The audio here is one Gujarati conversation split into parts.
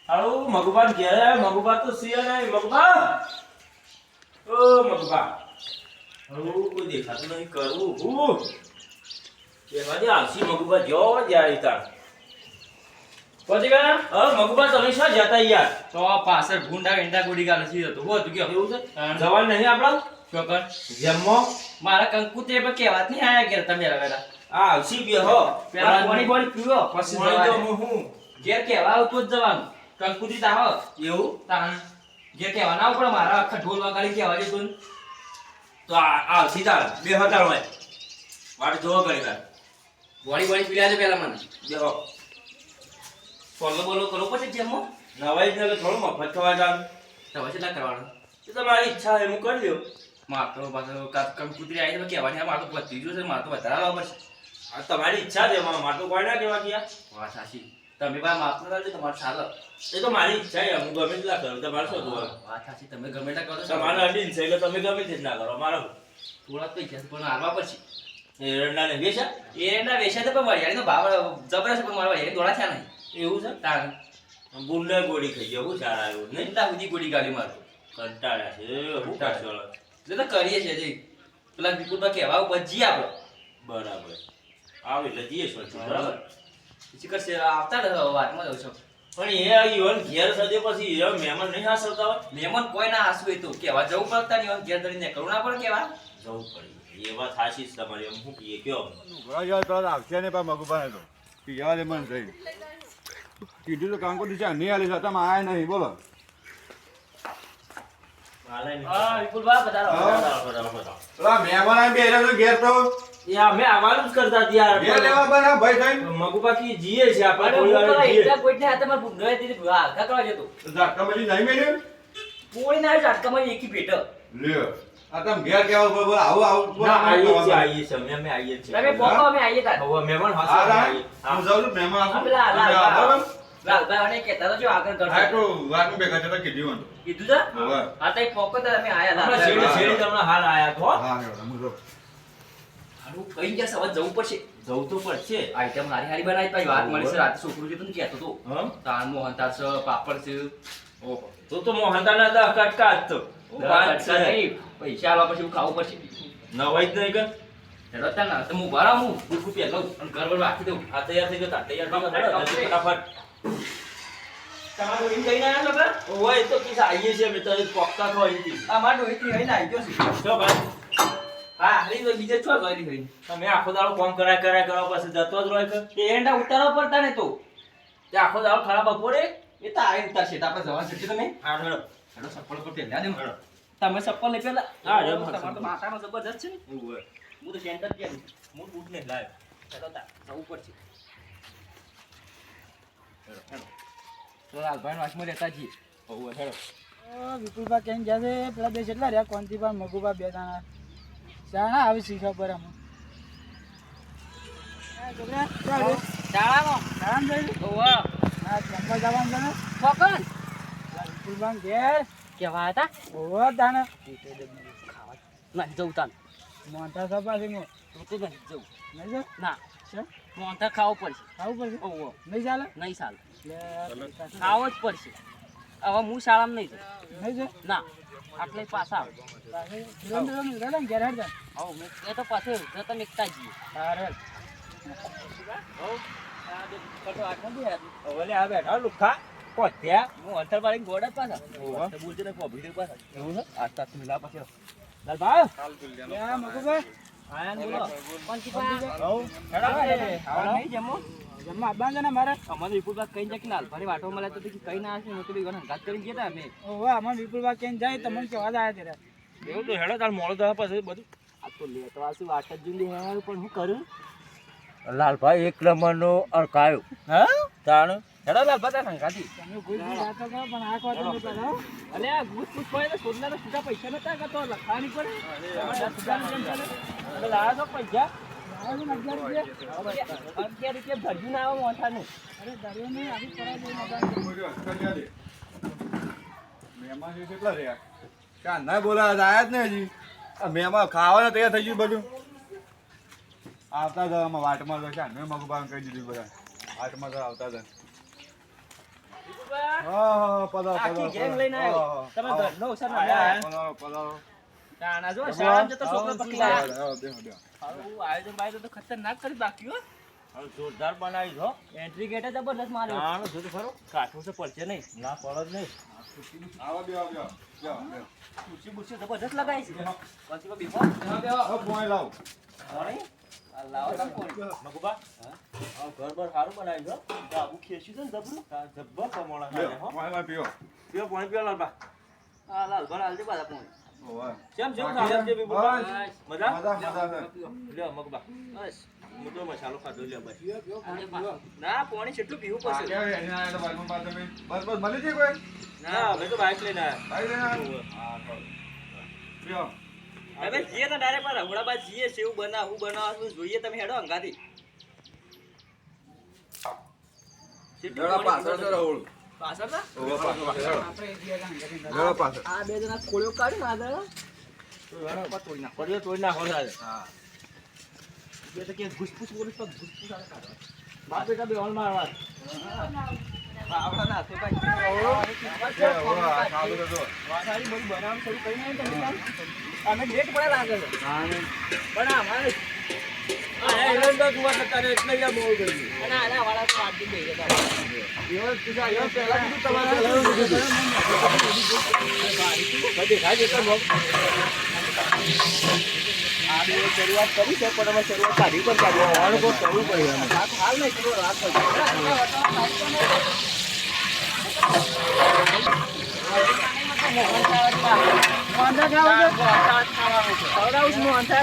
આવું મગુબા ઘેર મગુબા તો સિયા નહીં મગુબા ઓ મગુબા આવું કોઈ દેખાતું નહીં કરવું હું એ વાજે આસી મગુબા જો જાય તાર પછી ગયા મગુબા તમે શા જતા યાર તો પાછળ ગુંડા એંડા ગોડી ગાલે છે તો હો તું કે એવું છે જવાન નહીં આપડા ચોકર જમો મારા કંકુ તે પર કેવાત નહીં આયા ઘેર તમે રવેલા આ આવસી બે હો પેલા પાણી પાણી પીવો પછી પાણી તો હું ઘેર કેવા આવતો જ જવાનું કંકુતી તાવ એવું તાન ઘેર કેવા ના પડે મારા આખા ઢોલ વગાડી કેવા દે તું તો આ સીધા બે હજાર હોય વાટ જોવો કરી વાર વળી વળી પીલા દે પેલા મને બેહો ફોલો બોલો કરો પછી જેમો નવાઈ જ ને થોડું મફત ખવા જાવ તો પછી ના કરવાનું એ તો મારી ઈચ્છા છે હું કરી લ્યો માર તો પાછો કંકુતરી આવી તો કેવાની માર તો પતી ગયું છે માર તો વધારે લાવવા પડશે આ તમારી ઈચ્છા છે મારે તો કોઈ ના કેવા ગયા વાત સાચી તમે બા માફ ના કરજો તમારે ચાલો એ તો મારી ઈચ્છા છે હું ગમે તેટલા કરું તમારે શું જોવાનું વાત સાચી તમે ગમે તે કરો તમારે અડીન છે એટલે તમે ગમે તે ના કરો મારો થોડા પૈસા પણ હાલવા પડશે એ રંડા ને વેચા એના વેચા તો પણ વરિયાળીનો ભાવ જબરજસ્ત પણ મારા વરિયાળી દોડા થયા નહીં એવું છે તાર બુંડે ગોળી ખાઈ ગયો હું સારા આવ્યું નહીં એટલા સુધી ગોળી ગાલી મારતો કંટાળ્યા છે હું કાઢશો એટલે તો કરીએ છીએ જે પેલા વિપુલમાં કહેવા ઉપર જી આપણો બરાબર આવે એટલે જઈએ છો બરાબર પછી કરશે આવતા ને વાતમાં જઉં છું પણ એ ઈવન ઘેર સજે પછી એ મહેમાન નહીં હાસવતા હોય મહેમાન કોઈ ના હાસવું એ તો કહેવા જવું પડતા નહીં ઘેર ધરીને કરું ના પડે કેવા જવું પડે એ વાત સાચી જ તમારી એમ હું કહીએ કયો ઘોડા તો આવશે ને પા મગુભાઈ તો પીવા દે મન થઈ કીધું તો કામ કરી છે નહીં આલી હતા તમે આયા નહીં બોલો હા વિપુલભાઈ બતાવો પેલા મહેમાન આવી બેઠા તો ઘેર તો યા મે આવવાનું જ કરતા હતા યાર ઘેર લેવા બના ભાઈ થઈ મગુબા કી જીએ છે આપણે અરે થોડી વાર ઉપર જીએ. એકલા કોઈ ના હાથે માર ભૂંડોય દીધી ઘા કરવા જતો ઝાટકા પછી નહીં મેલ્યું કોઈ ના ઝાટકામાં એકી ભેટો લ્યો આ તમે ઘેર કેવા બોલ બોલ આવું આવું ના આવીએ છે અમે આવીએ છીએ તમે પોકો અમે આવીએ તાર હવે મહેમાન આ હાસવા રા આવીએ હું જાઉં છું મહેમાન આ પેલા બરાબર લાલભાઈ અને કહેતા તો જો આગળ આ કરજો તો વાતનું બેઠા છે તો કીધું હતું કીધું છે હવે આ તઈ પોકો તો અમે આયા હમણાં લાલભાઈ શેરી તમને હાલ આયા તો હા હું જો હારું કઈ ગયા સવાજ જવું પડશે જવું તો પડશે આઈટમ હારી હારી બનાવી પાછી વાત મળી છે રાતે છોકરું જે તને કહેતો તો હં? તાણ મોહનતાળ છે પાપડ છે ઓહો તો મોહનતાના દહ કટકા જ તો વાત છે. નહીં પૈસા આલવા પછી ખાવું પડશે નવાઈ જ નહીં કર હેડો તાર ના તો હું ભરા હું ગુડગુ પે લઉં અને ઘર પર રાખી દઉં આ તૈયાર થઈ ગયો તૈયાર થઈ ગયો કમ્પ્લીટ. ફટાફટ તમારું ડોહી કઈ ના આવ્યા છો ઓય તો કિસ આવીએ છીએ અમે તો પોકતા તો અહીંથી આ માર ડોહી થી અહીં આવી ગયો છે જો ભાઈ હા હારી તો બીજે છો જોઈ રહી તમે આખો દાડો કામ કરાય કરો પછી જતો જ રહે કે એ એંડા ઉતારવા પડતા ને તો તે આખો દાડો ખરાબ બપોરે એ તો આવી ઉતારશે તો આપણે જવાનું છે તમે હા હેડો હેડો ચપ્પલ પર પહેલા દે હેડો. તમે ચપ્પલ લઈ પેલા હા, હેડો. તમારો તો માથાનો જબરજસ્ત છે ને એવું હોય હું તો સેન્ટર કેમ હું બૂટ ને લાવ હેડો તાર જવું પડશે તો લાલભાઈ વાસમાં લેતા જઈએ ઓય હેડો વિપુલબા કેમ ગયા છે પેલા બે કેટલા રહ્યા કોંતીબા મગુબા બે દાણા શાણા આવી શીખવા પર આમાં શાળામાં ઓવા જમવા જવાનું છે ને ફકન વિપુલબા ઘેર કેવા હતા ઓવા દાણા ના જવું તાન મોટા સપાસી મો તો નહીં જવું નહીં છે ના છે મોંતા ખાવું પડશે ખાવું પડશે ઓવો નહીં ચાલે નહીં ચાલે એટલે ખાવો જ પડશે હવે હું શાળામાં નહીં જાઉં નહીં છે ના આટલે પાછા આવે કિલોમીટર ઘેર હેડ જાય હવે મેં એ તો પાછું જો તમે એકતા જઈએ તારે ઓલે આ બેઠા લુખા કોત્યા હું અંતર પાડીને ગોડા પાછા ઓવા. તો બોલજો ને કોભી દે પાછા એવું છે આસ્તા મિલા પછી લાલભાઈ ક્યાં મગુબા આયા ને બોલો પંચીપા હેડો ખાવા નહીં જમો જમવા આવવાનું છે ને મારે અમારે વિપુલબા કઈ જાય કે લાલભાઈ વાટો મળે તો કઈ ના હશે તો બી હંગાત કરીને ગયા અમે ઓવા અમારે વિપુલબા કેમ જાય તમને કેવા જ આવ્યા ત્યારે એવું તો હેડો તાર મોડો થવા પછી બધું આ તો લેટવા શું વાટ જ જોઈ હેવાનું પણ હું કરું લાલભાઈ એક નંબરનો અરકાયો હા તાણ હેડો લાલભાઈ તાર સંગાતી તમે કોઈ બી વાતો કરો પણ આ વાત નહીં કરો અલે આ ગુસ ગુસ પડે તો સોદના તો સીધા પૈસા નતા કરતો લખવાની પડે એટલે લાયા તો પૈસા આવે છે ને 11 રૂપિયા 11 રૂપિયા ભરજુ ના આવે મોઠાનું અરે દરિયો નહીં આવી પડા દે મહેમાન છે કેટલા રહ્યા ક્યાં ના બોલા આયા જ ને હજી આ મહેમાન ખાવાના તૈયાર થઈ ગયું બધું આવતા હતા આમાં વાટમાં તો ક્યાં મેં મગુબાન કહી દીધું બધા વાટમાં તો આવતા હતા હા, પધારો, આખી પધારો, ગેંગ લઈને આવ્યો. હા, તમે હા. ઘરનો ઓછા ના આયા, લાયા. પધારો, પધારો. તાણા જો શાળામાં જતો છોકરો પકડી લાયા. હા, બેહો, બેહો. હારું, આયોજન બાયોજન તો ખતરનાક કરી બાકી હો. હવે જોરદાર બનાવી છો એન્ટ્રી ગેટે જબરદસ્ત માર્યો. જાણ જોતું ખરો કાઠું છે પડશે નહીં ના પડે જ નહીં આવો, બેહો, બેહો. બેહો, બેહો. ખુરશી બુરશી જબરદસ્ત લગાવી છે. પછી કોઈ બીવો? હવે પોણી લાવો. કોણી? આ લાવો છો કોણી? મગુબા હા ઘર બર સારું બનાવી છો ડાબુ ખેંચ્યું છે ને જબરું જબ્બર કમોણા બેહો, ખાય હો પોણી લાવો, પીઓ. પીઓ પાણી પીઓ લાલબા આ લાલ ભર આલજે પાછા કોણી. ઓવે. કેમ છે બાકી સાહેબ જે બસ. બીબુબા મજા મજા, મજા છે. લ્યો મગબા બસ. હું તો મસાલો ખાધો લ્યો બસ ના પોણી કેટલું પીવું આ પડશે. કેવી એની આ તો બાજુમાં પાસે ભાઈ. બસ, બસ, મળી જાય કોઈ? ના હવે તો બાઈક લઈને આવ્યા ભાઈ લઈને આવ્યા? હા, ચાલો. પીઓ. હવે જીએ તો ડાયરેક્ટ પર રઘોડા બાદ જીએ સેવ બનાવું બનાવવાનું જોઈએ તમે હેડો અંગાથી. જરા પાછળ છે રાહુલ. પાછળ ના? ઓવે, પાછળ. આપણે એ ગયા ગાંધી જરા પાછળ. આ બે જણા ખોળ્યો કાઢી માદા. પડ્યો તોડી નાખો સાહેબ હા. બે તો કે ઘુસપુસ બોલું તો ઘુસપુસ આને કાઢો. બાપ બેટા બે હોલ મારવા આવડા ના તો કાઈ જે, ઓવે, આ ચાલુ છે જો. વાસારી બધું બનાવવાનું શરૂ કરી નાખ્યું તમે કામ. અમે લેટ પડે લાગે છે. પણ અમારે હા એલેન્ડ તો તું અત્યારે એટલે જ બહુ ગઈ અને આના વાળા તો આજી દે છે. એવો તું એવો પહેલા કીધું તમારે કદી ખાઈ જતો મોક આ બે શરૂઆત કરી છે પણ અમે શરૂઆત કાઢી પણ કાઢી. હાલ કો કરવું પડે એમ હાલ નહીં કરો રાત વાંધા ખાવા છે. ખવડાવું છું હું અંતર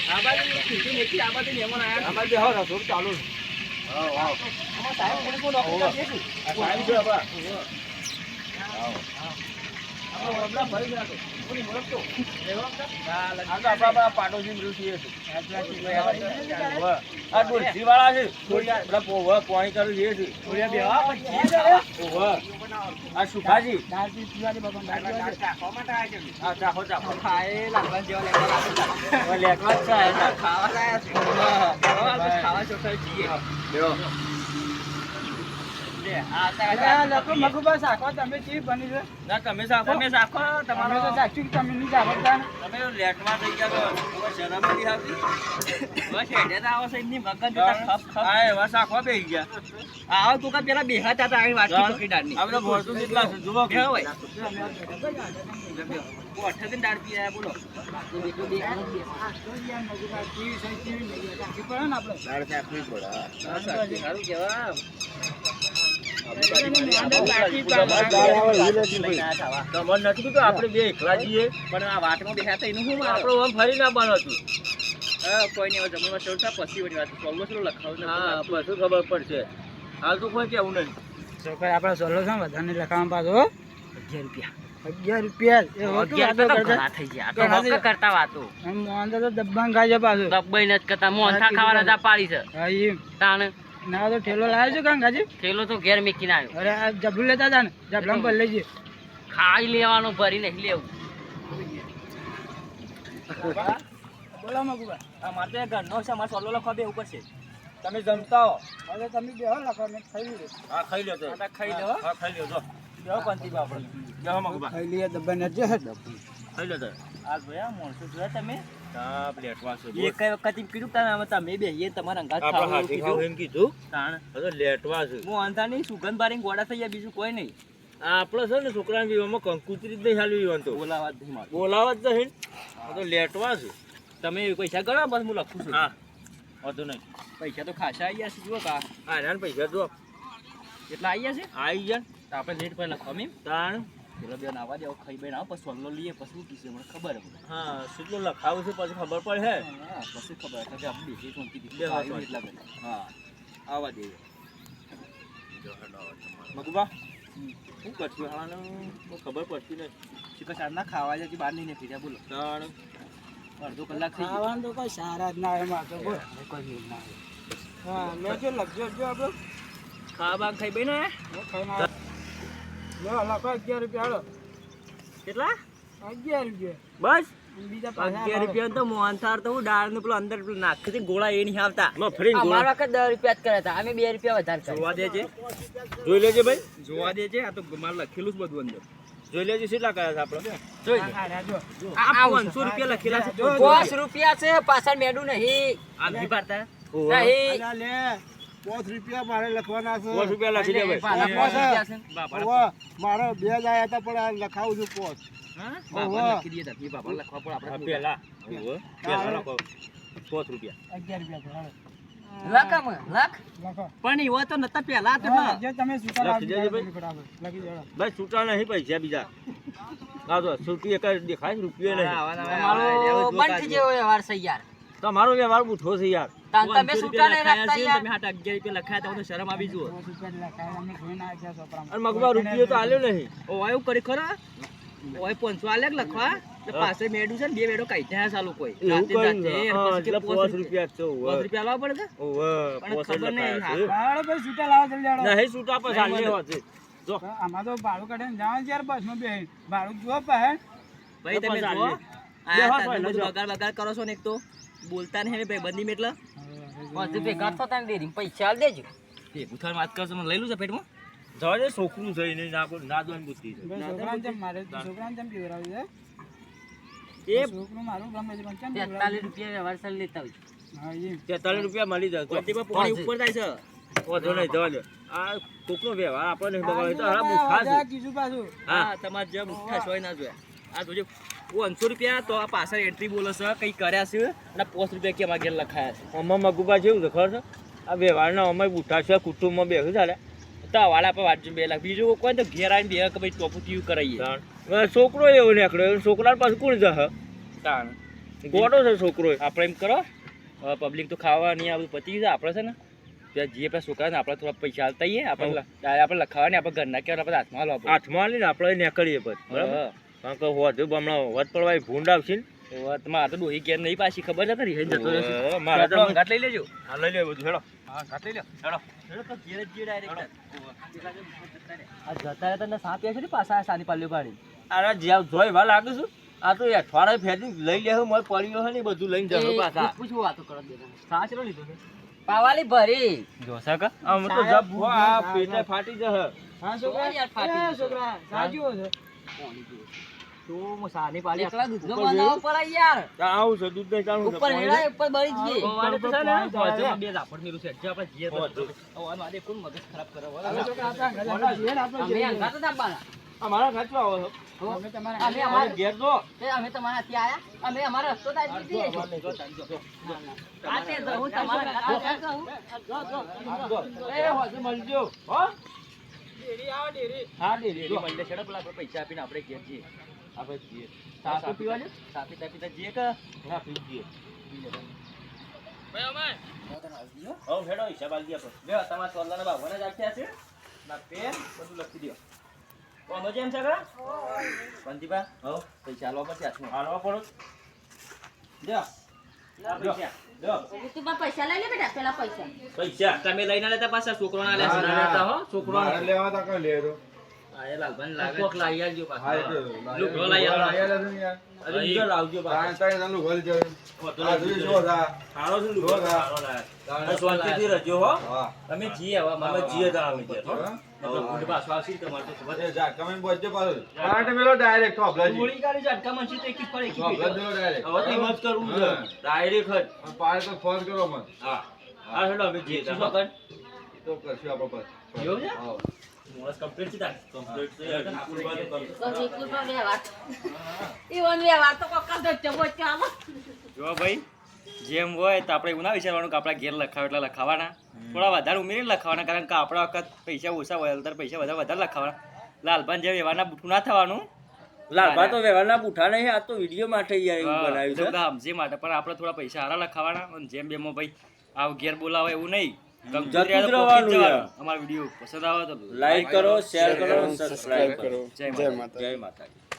આ બાજુ ખીચી મેથી આ બાજુ મહેમાન આવ્યા. અમારે બે હા રસોડ ચાલુ છે હા, વાવ. અમારા સાહેબ મને કોઈ નોકરી કરીએ છીએ. આ સાહેબ છે બા આપણે ઓરડા ભરી જ રાખો. કોની ઓળખતો? આ તો આપણા પાડોશી મૃત્યુ છે આ ડોલસી વાળા છે પેલા પોવા પાણી ચાલુ છે થોડી બેવા પછી ખાવા. ઓવા આ સુખાજી દાળથી પીવાની બાપા દાળ પીવા છે. આ ચાખો ચાખો ખાએ લાલભાઈ જેવા લેવા લાગે. હવે લેખવા જ છે ને. ખાવા લાયા છે. ખાવા ચોખ્ખા છીએ. બેહો. લે, આ તારા અરે આ લોકો મગુબા શાખો તમે ચી બની છે. ના તમે ચાખો તમે રાખો તમે તો તમારો સાચું કે તમે નહીં શાખો ત્યાં. તમે લેટમાં થઈ ગયા તો કોઈ શરમ નથી આવતી બસ હેડે તો આવો છે એમની મગજ જોતા ખપ ખપ. હા એવા ચાખવા બેસી ગયા આવો તું કા પેલા બેહાતા હતા આવી વાટકી પકડી ડાળની. આ બધા ભરતું કેટલા છે જુઓ બેહો ભાઈ. કોઠેથી દાળ પી આયા બોલો. મગુબા ચીવી છે, ચીવી નહીં. રાખવી પડે ને આપણે. દાળ ચાખવી પડે સારું કેવા. તમારે નથી કીધું આપણે બે એકલા જઈએ પણ આ વાટમાં બેહાતા એનું શું મારે? આપણું આમ ફરી ના બનો હતું કોઈ નહીં હવે જમણમાં ચડતા પછી વળી વાત સોલ્વ શું લખાવું હા બધું ખબર પડશે હાલ તો કોઈ કેવું નહીં છોકરા આપણા સોલો છે ને બધાને લખાવા પાછો 11 રૂપિયા એ હોતું વાતો કરતા. થઈ ગયા. ઘણા થઈ ગયા. કરતા વાતો. આમ મોહનદાસ તો ડબ્બામાં ખાય છે પાછું. દબાઈ નથી કરતા મોહનથા ખાવા રજા પાડી છે. હા એમ. તાણે ના તો ઠેલો લાવ્યો છે કાંગાજી. થેલો તો ઘેર મેકીને આવ્યો. અરે આ જબલું લેતા હતા ને જબલામાં ભરી લેજે. ખાઈ લેવાનું ભરી નહીં લેવું. બોલો મગુબા. આ મારે ઘરનો છે મારે સોલો લખવા બેવું પડશે. તમે જમતા હો હવે તમે બેહો લખો મેં ખાઈ લીધું. હા ખાઈ લ્યો તો આ ખાઈ લેવો. હા ખાઈ લ્યો તો બેહો કોનથી આપણે. બેહો મગુબા ખાઈ લઈએ ડબ્બા ને જે ખાઈ લ્યો તો આ ભયા મોણસો જોયા તમે? હા પ્લેટમાં છે એક કઈ વખત એમ કીધું તમે હવે તમે બેહીએ તમારા અંગાત આપણે ખાવાનું હાથી ખાવું કીધું. એમ કીધું તાણ હવે લેટવા છે મોહનથા નહીં સુગંધ બારી ગોળા થઈ ગયા બીજું કોઈ નહીં. આપણે છે ને છોકરાના વિવાહમાં કંકુતરી જ નહીં હાલ વિવાહ તો બોલાવા જ નહીં મારે. બોલાવા જ નહીં હવે તો લેટવા છે તમે પૈસા ગણો બસ હું લખું છું. હા વાંધો નહીં પૈસા તો ખાસા આવી ગયા છે જુઓ કા. આના પૈસા દો કેટલા આવી ગયા છે? આવી જાય તો આપણે લેટ પર લખવા એમ. તાણ પેલો બેન આવવા દે ખાઈ બેન આવો પછી સોલ્લો લઈએ પછી શું કીધું મને ખબર હે. હા કેટલું લખાવું છે પછી ખબર પડે હા પછી ખબર હે કે આપણે બેસી શાંતિ બે હાથ થી એટલા બધા. હા આવવા દે મગુબા શું કરશું હાલાનું ખબર પડતી નહીં શીખર સાંજના ખાવા જતી બહાર નહીં નીકળી બોલો. તાણ અડધો કલાક થઈ ગયો. ખાવાનું તો કોઈ સારા જ ના આવે મારે બોલ. કોઈ મેળ ના આવે. હા મેં જો લખજો જો આપણે ખાવા બાગ ખાઈ બેન ખાઈને આવે. લો લખો 11 રૂપિયા હાલો. કેટલા? 11 રૂપિયા. બસ બીજા પાછા 11 રૂપિયા તો મોહનથાળ તો હું દાળ નું પેલું અંદર પેલું નાખી હતી ગોળા એ નહીં આવતા મફરી અમારા વખત 10 રૂપિયા જ કર્યા હતા અમે 2 રૂપિયા વધારે કર્યા જોવા દેજે જોઈ લેજે ભાઈ, જોવા દેજે આ તો મારે લખેલું જ બધું અંદર જોઈ લેજે કેટલા કર્યા છે આપણે. જોઈ લે. હા, જો. આ 500 રૂપિયા લખેલા છે 5 રૂપિયા છે પાછળ મેડું નહીં આ નહીં પાડતા નહીં અલા લે 5 રૂપિયા મારે લખવાના છે 5 રૂપિયા લખી દે ભાઈ. પાછળ 5 રૂપિયા છે બાપા ઓવા, મારે 2 જ આયા હતા પણ આ લખાવું છું 5. હા બાપા લખી દઈએ તાર બાપા લખવા પડે આ આપણે પેલા ઓહો, પેલા લખો 5 રૂપિયા. 11 રૂપિયા ભરાવો. લખ આમાં, લખ લખો. પણ એવો તો નતા પેલા તો હા, જે તમે સૂતા લખી દેજો ભાઈ. ફટાફટ લખી દેજો. ભાઈ છૂટા નહીં પૈસા બીજા. આ તો રૂપિયા કઈ દેખાય છે? રૂપિયો નહીં. તમારો બંધ થઈ ગયો વ્યવહાર છે યાર તમારો વ્યવહાર બુઠો છે યાર. તમે છૂટા નહીં રાખતા યાર તમે હાટ 11 રૂપિયા લખાયા તો શરમ આવી જુઓ 5 રૂપિયા લખાય અમે જોઈને આવ્યા છોકરામાં. અને મગવા રૂપિયો તો આલ્યો નહીં. ઓ આયું કરી ખરા ઓય 500 આલે લખવા તો પાસે મેડું છે ને 2 મેડો કાઢ્યા ચાલુ કોઈ એવું જાતે કર્યું? જાતે હા, પછી કે એટલે 5 રૂપિયા જ છે. 5 રૂપિયા લાવવા પડે કે ઓહો, પણ 5 ખબર નહીં લખાયા છે. ભાડો ભાઈ છૂટા લાવો જલ્દી આવો. નહીં છૂટા પછી આલ્યો હોત. જો આમાં તો ભાડું કાઢીને જવાનું યાર બસમાં બેસી. ભાડું જુઓ પાસે. ભાઈ તમે પછી જો આલીએ. આ ભાઈ, તમે લજો. બગાડ કરો છો ને એક તો બોલતા નહીં ભાઈ બંધી મેં એટલે 5 રૂપિયા કાઢતો તને દેરી પૈસા આલ દેજો એ ગુથાર વાત કરશો મને લઈ લઉં છે પેટમાં જવા દે, છોકરું છે એને ના જોવાની બુદ્ધિ છે. ભાઈ છોકરાને જેમ મારે છોકરાને જેમ પીવડાવ્યું છે. એ છોકરું મારું ગમે છે પણ કેમ 43 પીવડાવ્યું? રૂપિયા વ્યવહાર સર લેતા હોય હા, એમ. 43 રૂપિયા મળી જાય. બંધીમાં પોણી ઉપર જાય છે વાંધો નહીં, જવા દે. આ કોકનો વ્યવહાર આપણને નહીં બગાડે તો હારા આ બુઠ્ઠા છે. કીધું પાછું. હા તમારે જે મુઠ્ઠા સોય ના જોયા આ જોજો 500 રૂપિયા તો આ પાછળ એન્ટ્રી બોલે છે કઈ કર્યા છે અને 5 રૂપિયા કેમ આગળ લખાયા છે આમાં મગુબા જેવું છે ખબર છે? આ વ્યવહારના અમે બુઠ્ઠા છે, કુટુંબમાં બેસું ચાલે. તો વાળા પર વાંચજો 2 લાખ બીજું કોઈ તો ઘેર આવીને બે કે ભાઈ ટોપુ ટીવી કરાવીએ હવે છોકરો એવો નીકળ્યો, છોકરા પાસે કોણ જશે? તાણ ગોડો છે છોકરો. આપણે એમ કરો પબ્લિક તો ખાવા નહીં આ બધું પતી ગયું આપણે છે ને ત્યાં જે પેલા છોકરા ને આપણે થોડા પૈસા આલતા આવીએ આપણે લખાવાની આપણે ઘરના કે આપણે હાથમાં હાલવા હાથમાં લઈને આપણે નીકળીએ પછી, બરાબર? કારણ કે વધુ હમણાં વધ પડવા ભૂંડ આવશે ને. તમારે તો ડોહી ઘેર નહીં પાછી ખબર છે તારી જતો રહેશે ઓહો, મારા તો ઘાટ લઈ લેજો હા, લઈ લે બધું, હેડો. હા ઘાટ લઈ લો હેડો તો ઘેર જ ડાયરેક્ટ આ જતા રહેતા ને સાપ છે ને પાછા સાની પાલ્યો પાડી અરે જ્યાં જોઈ વા લાગે છું. આ તો અઠવાડિયે ફેરી લઈ લેવું, મારે પડ્યો છે ને એ બધું લઈને જવું પાછા. પૂછવું વાતો કરો દે સાચ નો લીધો છે પાવાલી ભરી જોસા કા આમ તો જબ આ પેટે ફાટી જશે. હા, છોકરા. યાર ફાટી એ, છોકરા સાચું છે. તો હું સાની પાલી એકલા દૂધનો બનાવવો પડે યાર ત્યાં આવું છે, દૂધ નહીં ચાલુ છે. ઉપર હેડાય ઉપર બળી જઈએ વાડે તો છે ને પાણી વચ્ચે બે રાપડ મેલું છે જે આપણે જીએ બધું ઓ આને કોણ મગજ ખરાબ કરે હવે છોકરા આપણા ઘરે આપણે જઈએ ને, આપણે અમે જઈએ. અંગાત જ આપવાના આ મારા ઘાટમાં આવો છો. અમે તમારા અમે ઘરે અમારે ઘેર જો. અમે તમારા હાથે આયા અમે અમારો રસ્તો તો આજી દઈએ છીએ આ તે જવું તમારા ઘરે જવું એ હોજે મળજો, હો? ડેરી આવો, ડેરી. હા, ડેરી. ડેરી મળે છેડો પેલા આપણે પૈસા આપીને આપણે ઘેર જઈએ આપણે જઈએ. સાપી પીવા લે સાપી તાપી જઈએ કે હા, પી જઈએ. હો, હેડો, હિસાબ આલી દે આપણે. લે તમારા સોલ્લાના બાબાને જ આપ્યા છે ના પેન બધું લખી દો તો મજા એમ છે કે બંધીબા હો, પૈસા આલવા પછી હાથમાં હાલવા પડો. જો આ પૈસા જો, તું પૈસા લઈ લે બેટા પેલા પૈસા પૈસા. તમે લઈને લેતા પાછા છોકરોના લે ના, ના ના. લેતા હો છોકરો મારે લેવા તા કઈ લે તો આ એ લાલભાઈ લાગે કોક લઈ આવજો હા એ પાછા તો લુગડો લઈ આવવાનો. લાયા તા ને યાર. અરે, બીજો લાવજો પાછો. તાણ તાણ તાણ ઘર જવું. હોતો આ નથી. જોઈ જો તા. સારો છે લુગડો, સારો લાગે. અને શાંતિથી રહેજો, હો. હા. તમે જીએ હવે અમે મામા જીએ તારા અમે ઘેર, હો. હા. મતલબ ગુંડ પાછો આવશે તમારે તો ખબર એ જા કમેન્ટ બોલજો પાછું. પાટ મેલો ડાયરેક્ટ થોભલાજી. ગોળી કાઢી ઝટકા મનસી તો એકી પડે એકી થોભલા પીટો. દેલો ડાયરેક્ટ. હવે તો એમ જ કરવું છે. હા. ડાયરેક્ટ જ. અને પાડે તો ફોન કરો મને. હા. હા, હેડો, અમે જીએ શું તારા. કર તો કરશું આપણે પાછું. એવું છે? હા. મોરસ કમ્પ્લીટ છે તાર કમ્પ્લીટ છે. હજી પૂરવાનું કર. તો વિકુલ નો વ્યવહાર ઈવન વ્યવહાર તો કોક જ જવો ચાલો જો ભાઈ જેમ હોય તો આપણે એવું ના વિચારવાનું કે આપણા ઘેર લખાવ એટલે લખાવાના થોડા વધારે ઉમેરીને લખાવાના કારણ કે આપણા વખત પૈસા ઓછા હોય ત્યારે પૈસા વધારે લખાવાના લાલભાન જેમ વ્યવહારના બુઠું ના થવાનું લાલભા તો વ્યવહારના બુઠા નહીં, આ તો વિડીયો માટે યાર એવું બનાવ્યું છે. બધા સમજે માટે પણ આપણે થોડા પૈસા હારા લખાવાના અને જેમ બેમાં ભાઈ આ ઘેર બોલાવે એવું નહીં જતું જ રહેવાનું યાર. અમારો વિડીયો પસંદ આવે તો લાઈક કરો, શેર કરો, સબસ્ક્રાઇબ કરો. જય માતા જય માતાજી.